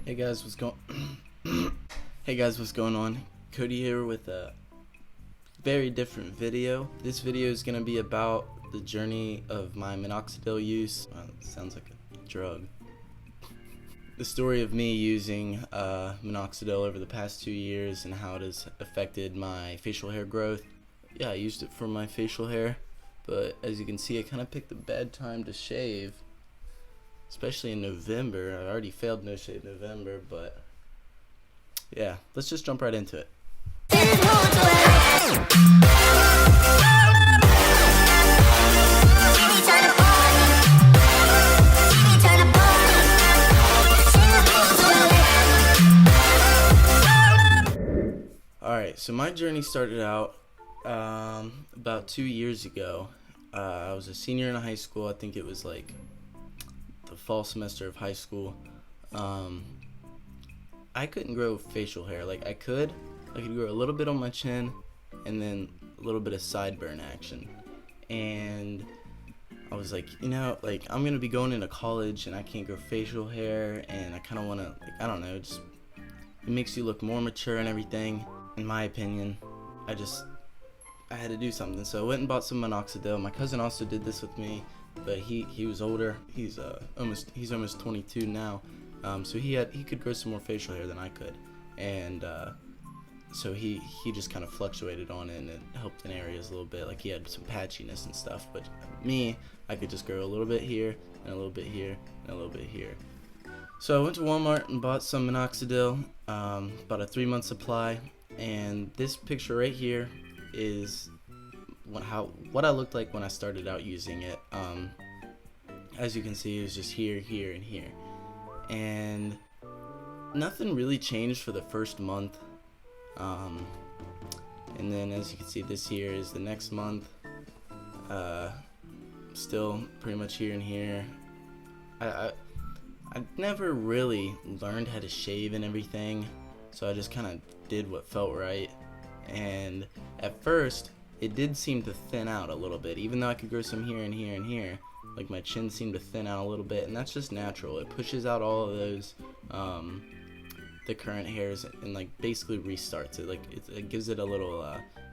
Hey guys, what's going Hey guys, what's going on? Cody here with a very different video. This video is going to be about the journey of my Minoxidil use. Sounds like a drug. The story of me using Minoxidil over the past 2 years and how it has affected my facial hair growth. Yeah, I used it for my facial hair, but as you can see, I kind of picked a bad time to shave. Especially in November. I already failed No Shave November, but yeah, let's just jump right into it. Alright, so my journey started out about 2 years ago. I was a senior in high school. I think it was like the fall semester of high school. I couldn't grow facial hair. Like I could grow a little bit on my chin and then a little bit of sideburn action. And I was like, like I'm gonna be going into college and I can't grow facial hair, and I kind of want to, like, I don't know, just it makes you look more mature and everything. In my opinion, I had to do something. So I went and bought some Minoxidil. My cousin also did this with me, but he was older. He's almost 22 now, so he could grow some more facial hair than I could, and so he just kind of fluctuated on it, and it helped in areas a little bit. Like he had some patchiness and stuff, but me, I could just grow a little bit here and a little bit here and a little bit here. So I went to Walmart and bought some Minoxidil, about a 3-month supply, and this picture right here is what I looked like when I started out using it. As you can see, it was just here, here, and here, and nothing really changed for the first month. And then as you can see, this here is the next month. Still pretty much here and here. I never really learned how to shave and everything, so I just kind of did what felt right. And at first, it did seem to thin out a little bit, even though I could grow some here and here and here. Like my chin seemed to thin out a little bit, and that's just natural. It pushes out all of those, the current hairs, and like basically restarts it. Like it gives it a little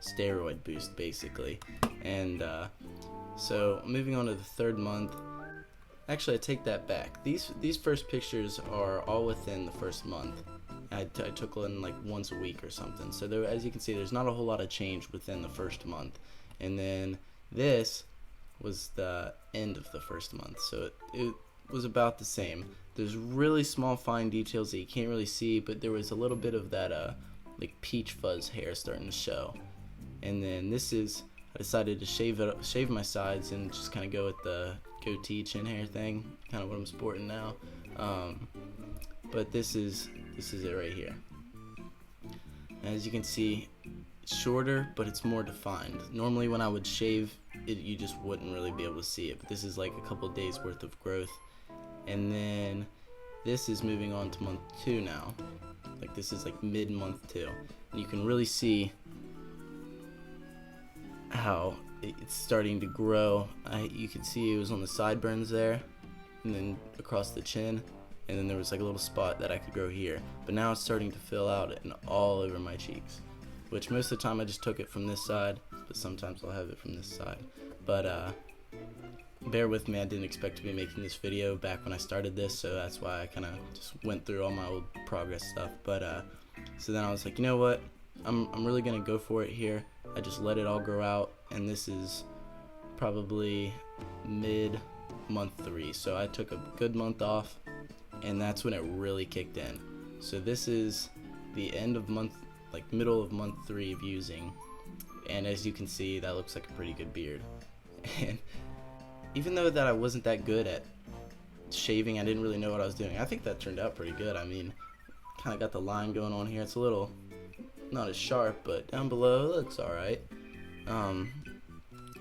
steroid boost, basically. And so moving on to the 3rd month. Actually, I take that back. These first pictures are all within the 1st month. I took them like once a week or something. So there, as you can see, there's not a whole lot of change within the 1st month. And then this was the end of the 1st month. So it was about the same. There's really small fine details that you can't really see, but there was a little bit of that like peach fuzz hair starting to show. And then this is, I decided to shave my sides and just kind of go with the goatee chin hair thing, kind of what I'm sporting now. But this is it right here. As you can see, it's shorter, but it's more defined. Normally when I would shave it, you just wouldn't really be able to see it, but this is like a couple days worth of growth. And then this is moving on to month 2 now. Like this is like mid-month 2, and you can really see how it's starting to grow. You can see it was on the sideburns there, and then across the chin, and then there was like a little spot that I could grow here. But now it's starting to fill out and all over my cheeks, which most of the time I just took it from this side, but sometimes I'll have it from this side. But bear with me, I didn't expect to be making this video back when I started this, so that's why I kind of just went through all my old progress stuff. But so then I was like, you know what, I'm really gonna go for it here. I just let it all grow out, and this is probably mid-month 3, so I took a good month off, and that's when it really kicked in. So this is the end of month, like middle of month 3 of using, and as you can see, that looks like a pretty good beard. And even though that I wasn't that good at shaving, I didn't really know what I was doing, I think that turned out pretty good. I mean, kind of got the line going on here. It's a little not as sharp, but down below it looks alright.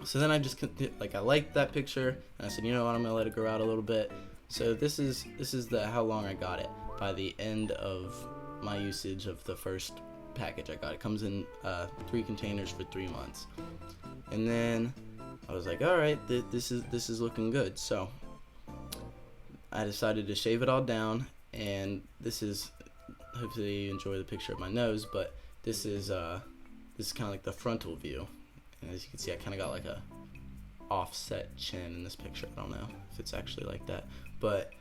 So then I just, like, I liked that picture, and I said, you know what, I'm gonna let it grow out a little bit. So this is how long I got it. By the end of my usage of the first package I got, it comes in 3 containers for 3 months. And then I was like, all right, this is looking good. So I decided to shave it all down, And this is, hopefully you enjoy the picture of my nose, but this is kind of like the frontal view. And as you can see, I kind of got like a offset chin in this picture. I don't know if it's actually like that, but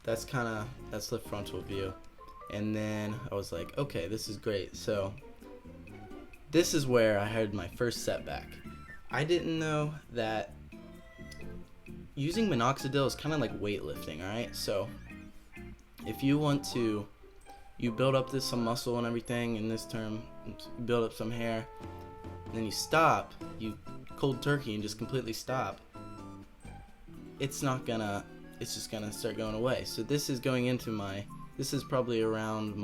that's the frontal view. And then I was like, okay, this is great. So this is where I had my first setback. I didn't know that using minoxidil is kind of like weightlifting, alright? So if you want to, you build up some muscle and everything, in this term, you build up some hair, and then you stop, you cold turkey and just completely stop, it's just gonna start going away. So this is going into this is probably around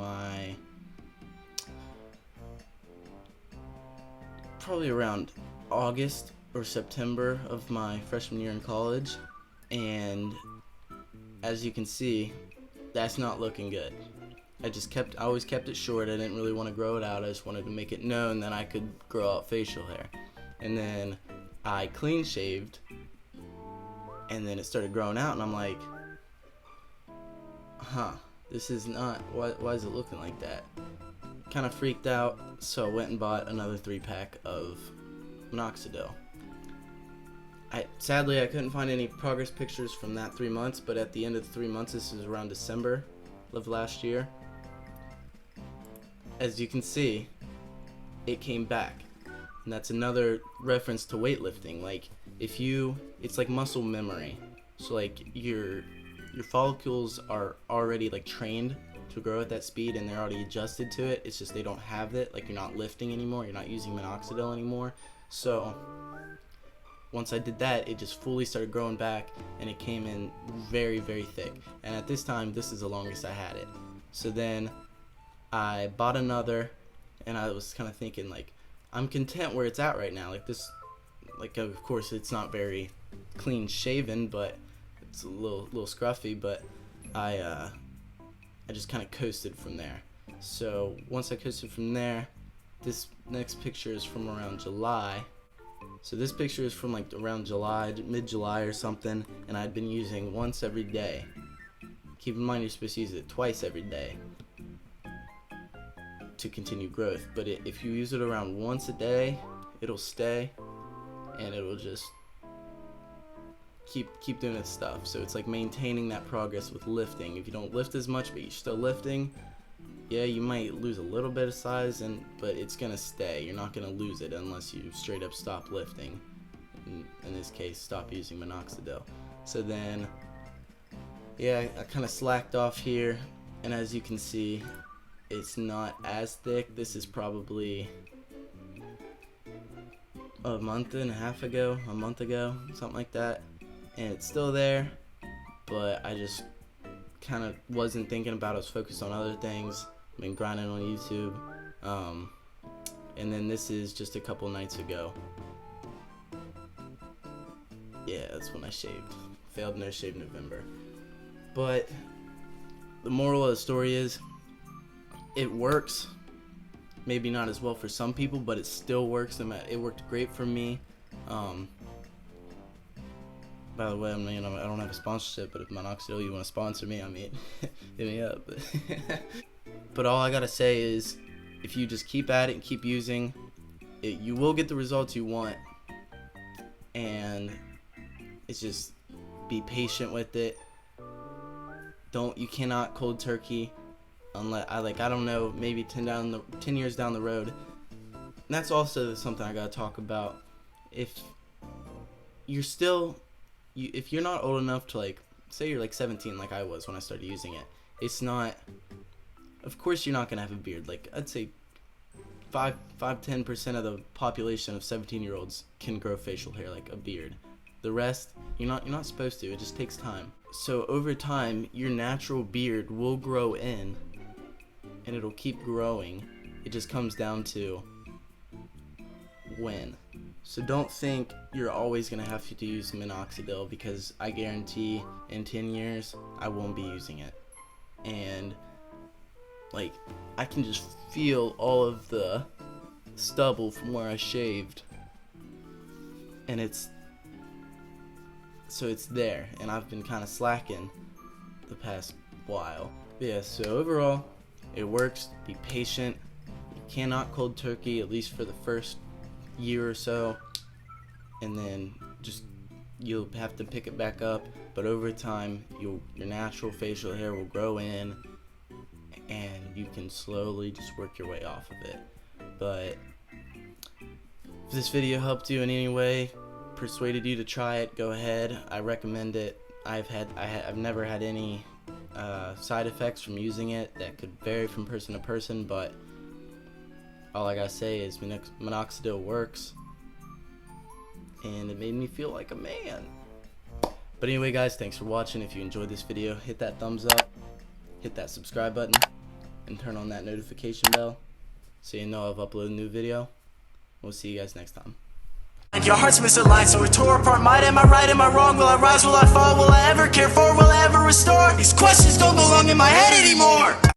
August or September of my freshman year in college, and as you can see, that's not looking good. I always kept it short. I didn't really want to grow it out. I just wanted to make it known that I could grow out facial hair. And then I clean shaved, and then it started growing out, and I'm like, this is not, why is it looking like that? Kind of freaked out, so I went and bought another 3-pack of Minoxidil. Sadly, I couldn't find any progress pictures from that 3 months, but at the end of the 3 months, this is around December of last year, as you can see, it came back. And that's another reference to weightlifting. Like, it's like muscle memory. So like your follicles are already like trained to grow at that speed, and they're already adjusted to it. It's just they don't have it. Like, you're not lifting anymore. You're not using minoxidil anymore. So once I did that, it just fully started growing back, and it came in very, very thick. And at this time, this is the longest I had it. So then I bought another, and I was kind of thinking, like, I'm content where it's at right now. Like, this, like, of course, it's not very clean shaven, but it's a little scruffy, but I just kind of coasted from there. So once I coasted from there, this next picture is from around July. So this picture is from like around July, mid-July or something, and I'd been using once every day. Keep in mind, you're supposed to use it twice every day to continue growth, but if you use it around once a day, it'll stay, and it'll just keep doing its stuff. So it's like maintaining that progress with lifting. If you don't lift as much, but you're still lifting, yeah, you might lose a little bit of size, but it's gonna stay. You're not gonna lose it unless you straight up stop lifting. In this case, stop using minoxidil. So then, yeah, I kind of slacked off here, and as you can see, it's not as thick. This is probably a month ago, something like that, and it's still there, but I just kind of wasn't thinking about it. I was focused on other things. I've been grinding on YouTube, and then this is just a couple nights ago. Yeah, that's when I shaved. Failed no shave November. But the moral of the story is, it works. Maybe not as well for some people, but it still works. It worked great for me. By the way, I don't have a sponsorship, but if Minoxidil, you want to sponsor me, hit me up. But all I gotta say is, if you just keep at it and keep using it, you will get the results you want. And it's just, be patient with it. You cannot cold turkey unless I don't know, maybe 10 years down the road. And that's also something I gotta talk about. If you're not old enough to, like, say you're like 17 like I was when I started using it, it's not, of course you're not gonna have a beard. Like, I'd say 5-10% of the population of 17-year-olds can grow facial hair, like a beard. The rest, you're not supposed to. It just takes time. So over time, your natural beard will grow in, and it'll keep growing. It just comes down to when. So don't think you're always gonna have to use minoxidil, because I guarantee in 10 years I won't be using it. And like, I can just feel all of the stubble from where I shaved, and it's there, and I've been kind of slacking the past while. Yeah, so overall, it works. Be patient. You cannot cold turkey, at least for the first year or so, and then just you'll have to pick it back up. But over time, your natural facial hair will grow in, and you can slowly just work your way off of it. But if this video helped you in any way, persuaded you to try it, go ahead. I recommend it. I've never had any side effects from using it. That could vary from person to person, but all I gotta say is Minoxidil works, and it made me feel like a man. But anyway, guys, thanks for watching. If you enjoyed this video, hit that thumbs up, hit that subscribe button, and turn on that notification bell so you know I've uploaded a new video. We'll see you guys next time. Your heart's misaligned, so it tore apart. Am I right, am I wrong? Will I rise, will I fall? Will I ever care for, will I ever restore? These questions don't belong in my head anymore.